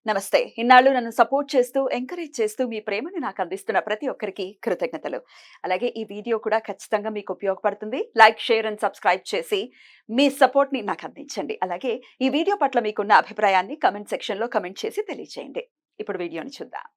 నమస్తే. ఇన్నాళ్ళు నన్ను సపోర్ట్ చేస్తూ, ఎంకరేజ్ చేస్తూ మీ ప్రేమని నాకు అందిస్తున్న ప్రతి ఒక్కరికి కృతజ్ఞతలు. అలాగే ఈ వీడియో కూడా ఖచ్చితంగా మీకు ఉపయోగపడుతుంది. లైక్, షేర్ అండ్ సబ్స్క్రైబ్ చేసి మీ సపోర్ట్‌ని నాకు అందించండి. అలాగే ఈ వీడియో పట్ల మీకున్న అభిప్రాయాన్ని కామెంట్ సెక్షన్‌లో కామెంట్ చేసి తెలియజేయండి. ఇప్పుడు వీడియోని చూద్దాం.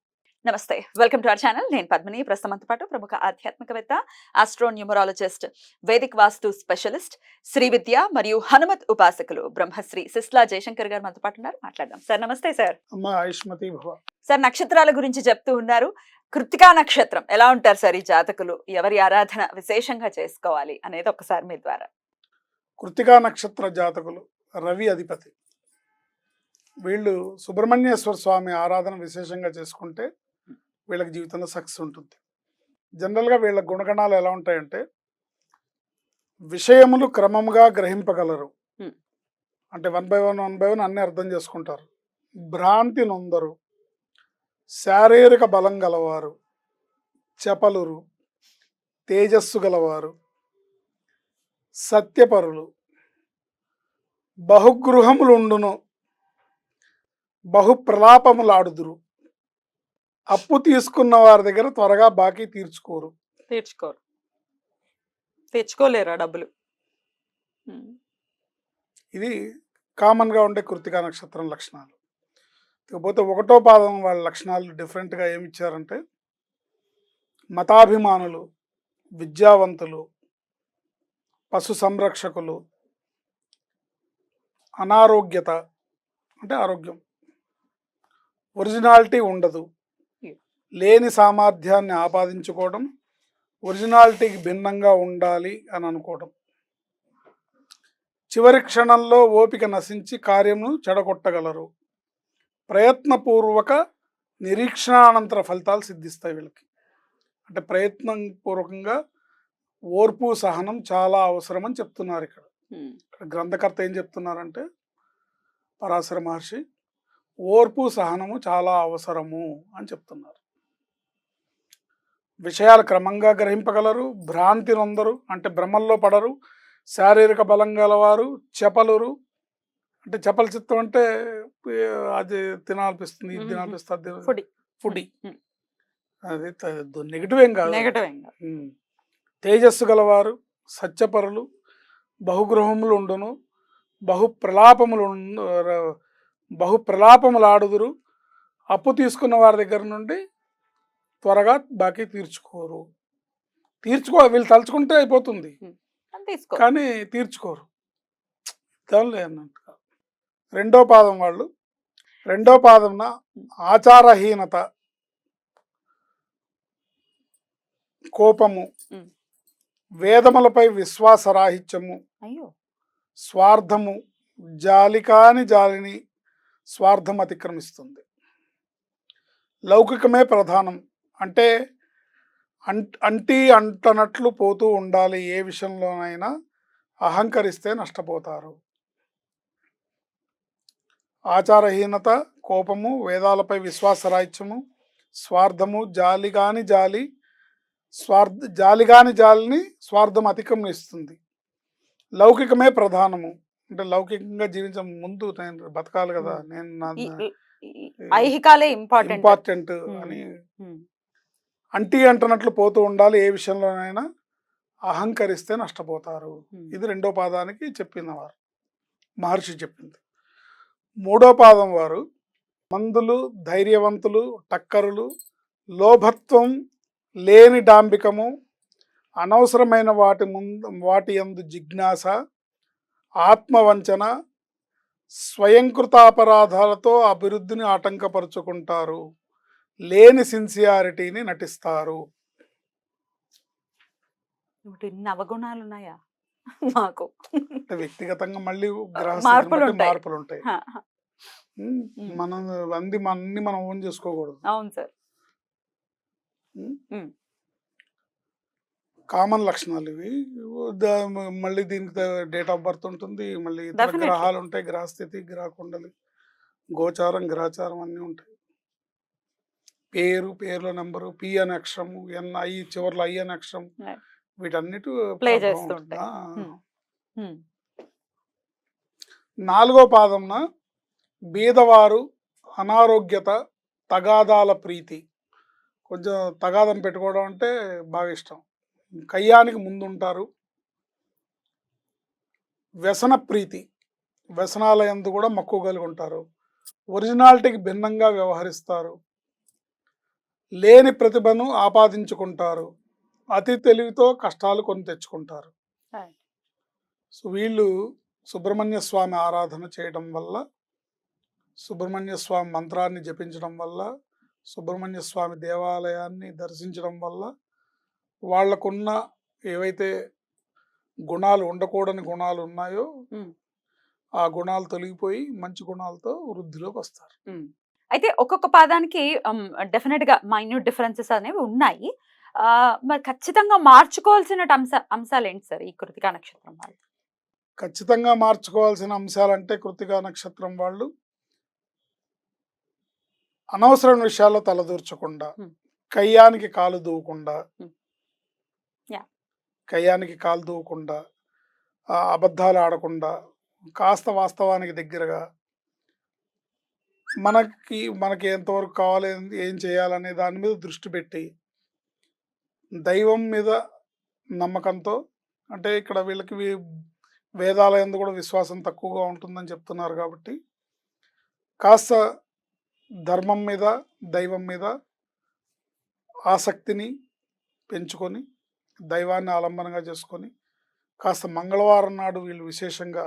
నమస్తే. Welcome to our channel. నేను పద్మిని. ప్రస్తుతం మనతో పాటు ప్రముఖ ఆధ్యాత్మికవేత్త, ఆస్ట్రోన్యూమరాలజిస్ట్, వేదిక్ వాస్తు స్పెషలిస్ట్, శ్రీ విద్య మరియు హనుమత్ ఉపాసకులు బ్రహ్మశ్రీ సిస్లా జయశంకర్ గారు మనతో పాటు ఉన్నారు. మాట్లాడదాం. సార్ నమస్తే సార్. అమ్మ ఆయుష్మతి భవ. సార్ నక్షత్రాల గురించి చెప్తూ ఉన్నారు. కృత్తికా నక్షత్రం ఎలా ఉంటారు సార్ ఈ జాతకులు? ఎవరి ఆరాధన విశేషంగా చేసుకోవాలి అనేది ఒకసారి మీ ద్వారా. కృత్తికా నక్షత్ర జాతకులు రవి అధిపతి. వీళ్ళు సుబ్రహ్మణ్యేశ్వర స్వామి ఆరాధన విశేషంగా చేసుకుంటే వీళ్ళకి జీవితంలో సక్సెస్ ఉంటుంది. జనరల్గా వీళ్ళ గుణగణాలు ఎలా ఉంటాయంటే, విషయములు క్రమంగా గ్రహింపగలరు. అంటే 1 by 1 అన్ని అర్థం చేసుకుంటారు. భ్రాంతి నొందరు, శారీరక బలం గలవారు, చపలురు, తేజస్సు గలవారు, సత్యపరులు, బహుగృహములుండును, బహుప్రలాపములాడుదురు, అప్పు తీసుకున్న వారి దగ్గర త్వరగా బాకీ తెచ్చుకోలేరా డబ్బులు? ఇది కామన్గా ఉండే కృత్తికా నక్షత్రం లక్షణాలు. ఇకపోతే 1వ పాదం వాళ్ళ లక్షణాలు డిఫరెంట్గా ఏమి ఇచ్చారంటే, మతాభిమానులు, విద్యావంతులు, పశు సంరక్షకులు, అనారోగ్యత అంటే ఆరోగ్యం, ఒరిజినాలిటీ ఉండదు, లేని సామర్థ్యాన్ని ఆపాదించుకోవడం, ఒరిజినాలిటీకి భిన్నంగా ఉండాలి అని అనుకోవడం, చివరి క్షణంలో ఓపిక నశించి కార్యమును చెడగొట్టగలరు, ప్రయత్నపూర్వక నిరీక్షణానంతర ఫలితాలు సిద్ధిస్తాయి వీళ్ళకి. అంటే ప్రయత్నం పూర్వకంగా ఓర్పు సహనం చాలా అవసరం అని చెప్తున్నారు. ఇక్కడ గ్రంథకర్త ఏం చెప్తున్నారంటే, పరాశర మహర్షి ఓర్పు సహనము చాలా అవసరము అని చెప్తున్నారు. విషయాలు క్రమంగా గ్రహింపగలరు, భ్రాంతి నొందరు అంటే భ్రమల్లో పడరు, శారీరక బలం గలవారు, చపలురు అంటే చపల చిత్తం అంటే అది తినాలనిపిస్తుంది, ఇది తినాలనిపిస్తుంది, ఫుడ్ అది నెగిటివ్ ఏం కాదు. తేజస్సు గలవారు, సత్యపరులు, బహుగృహములు ఉండును, బహుప్రలాపములాడుదురు, అప్పు తీసుకున్న వారి దగ్గర నుండి త్వరగా బాకీ తీర్చుకోరు. వీళ్ళు తలుచుకుంటే అయిపోతుంది, కానీ తీర్చుకోరు. దానిలో అన్నట్టుగా 2వ పాదం వాళ్ళు, 2వ పాదంన ఆచారహీనత, కోపము, వేదములపై విశ్వాసరాహిత్యము, స్వార్థము, జాలికాని జాలిని స్వార్థం అతిక్రమిస్తుంది. లౌకికమే ప్రధానం అంటే అంటనట్లు పోతూ ఉండాలి. ఏ విషయంలోనైనా అహంకరిస్తే నష్టపోతారు. ఆచారహీనత, కోపము, వేదాలపై విశ్వాసరాహిత్యము, స్వార్థము, జాలిగాని జాలిని స్వార్థం అతిక్రమిస్తుంది. లౌకికమే ప్రధానము అంటే లౌకికంగా జీవించే ముందు నేను బతకాలి కదా, నేను ఇంపార్టెంట్ అని అంటనట్లు పోతూ ఉండాలి. ఏ విషయంలోనైనా అహంకరిస్తే నష్టపోతారు. ఇది 2వ పాదానికి చెప్పినవారు మహర్షి చెప్పింది. 3వ పాదం వారు మందులు, ధైర్యవంతులు, టక్కరులు, లోభత్వం లేని డాంబికము, అనవసరమైన వాటి యందు జిజ్ఞాస, ఆత్మవంచన, స్వయంకృతాపరాధాలతో అభివృద్ధిని ఆటంకపరుచుకుంటారు, లేని సిన్సియారిటీని నటిస్తారు. అవగుణాలు ఉన్నాయా మాకు? వ్యక్తిగతంగా మళ్ళీ మార్పులు ఉంటాయి. మనం అన్ని మనం ఓన్ చేసుకోకూడదు. అవును సార్. కామన్ లక్షణాలు ఇవి. మళ్ళీ దీనికి డేట్ ఆఫ్ బర్త్ ఉంటుంది, మళ్ళీ ఇతర గ్రహాలు ఉంటాయి, గ్రహస్థితి, గ్రహకుండలి, గోచారం, గ్రహచారం అన్నీ ఉంటాయి. పేరులో నెంబరు, పి అనే అక్షరము, ఐ చివరిలో ఐ అనే అక్షరం, వీటన్నిటి ప్లే చేస్తుంటాయి. 4వ పాదంన బీదవారు, అనారోగ్యత, తగాదాల ప్రీతి. కొంచెం తగాదం పెట్టుకోవడం అంటే బాగా ఇష్టం. కయ్యానికి ముందుంటారు. వ్యసన ప్రీతి, వ్యసనాల యందు కూడా మక్కువ కలిగి ఉంటారు. ఒరిజినాలిటీకి భిన్నంగా వ్యవహరిస్తారు. లేని ప్రతిభను ఆపాదించుకుంటారు. అతి తెలివితో కష్టాలు కొని తెచ్చుకుంటారు. Right. సో వీళ్ళు సుబ్రహ్మణ్య స్వామి ఆరాధన చేయడం వల్ల, సుబ్రహ్మణ్య స్వామి మంత్రాన్ని జపించడం వల్ల, సుబ్రహ్మణ్య స్వామి దేవాలయాన్ని దర్శించడం వల్ల వాళ్ళకున్న ఏవైతే గుణాలు, ఉండకూడని గుణాలు ఉన్నాయో Mm. ఆ గుణాలు తొలగిపోయి మంచి గుణాలతో వృద్ధిలోకి వస్తారు. అయితే ఒక్కొక్క పాదానికి డెఫినెట్ గా మైన్యూట్ డిఫరెన్సెస్ అనేవి ఉన్నాయి. మరి ఖచ్చితంగా మార్చుకోవాల్సిన అంశాలు ఏంటి సార్ ఈ కృతికా నక్షత్రం వాళ్ళు? ఖచ్చితంగా మార్చుకోవాల్సిన అంశాలంటే కృత్తికా నక్షత్రం వాళ్ళు అనవసరమైన విషయాల్లో తలదూర్చకుండా, Hmm. కయ్యానికి కాలు దూవకుండా, Yeah. కయ్యానికి కాలు దూవకుండా, అబద్ధాలు ఆడకుండా, కాస్త వాస్తవానికి దగ్గరగా, మనకి ఎంతవరకు కావాలి, ఏం చేయాలనే దాని మీద దృష్టి పెట్టి, దైవం మీద నమ్మకంతో, అంటే ఇక్కడ వీళ్ళకి వేదాల యందు కూడా విశ్వాసం తక్కువగా ఉంటుందని చెప్తున్నారు కాబట్టి కాస్త ధర్మం మీద, దైవం మీద ఆసక్తిని పెంచుకొని, దైవాన్ని ఆలంబనగా చేసుకొని, కాస్త మంగళవారం నాడు వీళ్ళు విశేషంగా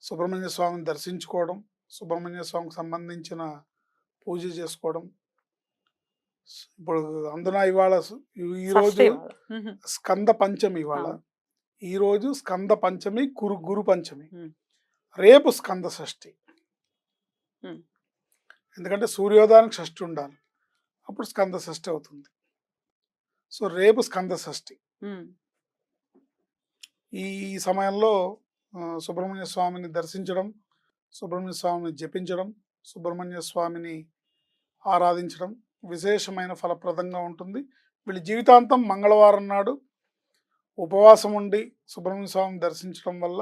సుబ్రహ్మణ్య స్వామిని దర్శించుకోవడం, సుబ్రహ్మణ్య స్వామికి సంబంధించిన పూజ చేసుకోవడం. ఇప్పుడు అందున ఇవాళ ఈరోజు షష్ఠి వాళ్ళు. స్కంద పంచమి, ఇవాళ ఈరోజు స్కంద పంచమి, గురు పంచమి, Hmm. రేపు స్కంద షష్ఠి. Hmm. ఎందుకంటే సూర్యోదయానికి షష్ఠి ఉండాలి, అప్పుడు స్కంద షష్ఠి అవుతుంది. సో రేపు స్కంద షష్ఠి. Mm. ఈ సమయంలో సుబ్రహ్మణ్య స్వామిని దర్శించడం, సుబ్రహ్మణ్య స్వామిని జపించడం, సుబ్రహ్మణ్య స్వామిని ఆరాధించడం విశేషమైన ఫలప్రదంగా ఉంటుంది. వీళ్ళ జీవితాంతం మంగళవారం నాడు ఉపవాసం ఉండి సుబ్రహ్మణ్య స్వామిని దర్శించడం వల్ల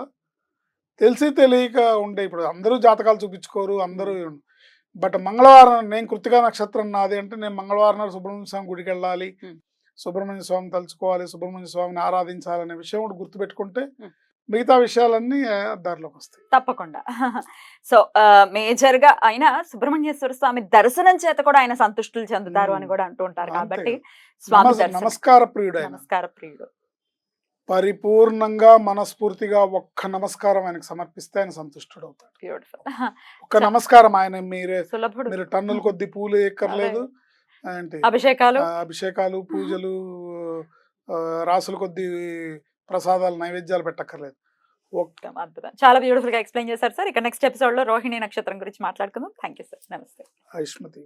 తెలిసి తెలియక ఉండే, ఇప్పుడు అందరూ జాతకాలు చూపించుకోరు అందరూ, బట్ మంగళవారం నేను కృత్తికా నక్షత్రం నాది అంటే నేను మంగళవారం నాడు సుబ్రహ్మణ్య స్వామి గుడికి వెళ్ళాలి, సుబ్రహ్మణ్య స్వామిని తలుచుకోవాలి, సుబ్రహ్మణ్య స్వామిని ఆరాధించాలనే విషయం కూడా గుర్తుపెట్టుకుంటే మిగతా విషయాలన్నీ దారిలోకి వస్తాయి తప్పకుండా. సో మేజర్ గా ఆయన సుబ్రహ్మణ్యేశ్వర స్వామి దర్శనం చేత కూడా ఆయన సంతుష్టులు చెందుతారు అని కూడా అంటూ ఉంటారు. కాబట్టి స్వామి దర్శనం, నమస్కార ప్రియుడు ఆయన, నమస్కార ప్రియుడు. పరిపూర్ణంగా మనస్ఫూర్తిగా ఒక్క నమస్కారం ఆయనకు సమర్పిస్తే ఆయన సంతుష్టుడు అవుతాడు. బ్యూటిఫుల్. ఒక్క నమస్కారం, ఆయన సులభుడు. మీరు టన్నుల కొద్ది పూలు ఎక్కర్లేదు, ఏంటి అభిషేకాలు, పూజలు, రాసుల కొద్ది ప్రసాదాలు, నైవేద్యాలు పెట్టక్కర్లేదు. అద్భుతం. చాలా బ్యూటిఫుల్ గా ఎక్స్ప్లెయిన్ చేశారు సార్. ఇక నెక్స్ట్ ఎపిసోడ్ లో రోహిణి నక్షత్రం గురించి మాట్లాడుకుందాం. Thank you sir. నమస్తే. ఐష్మతి.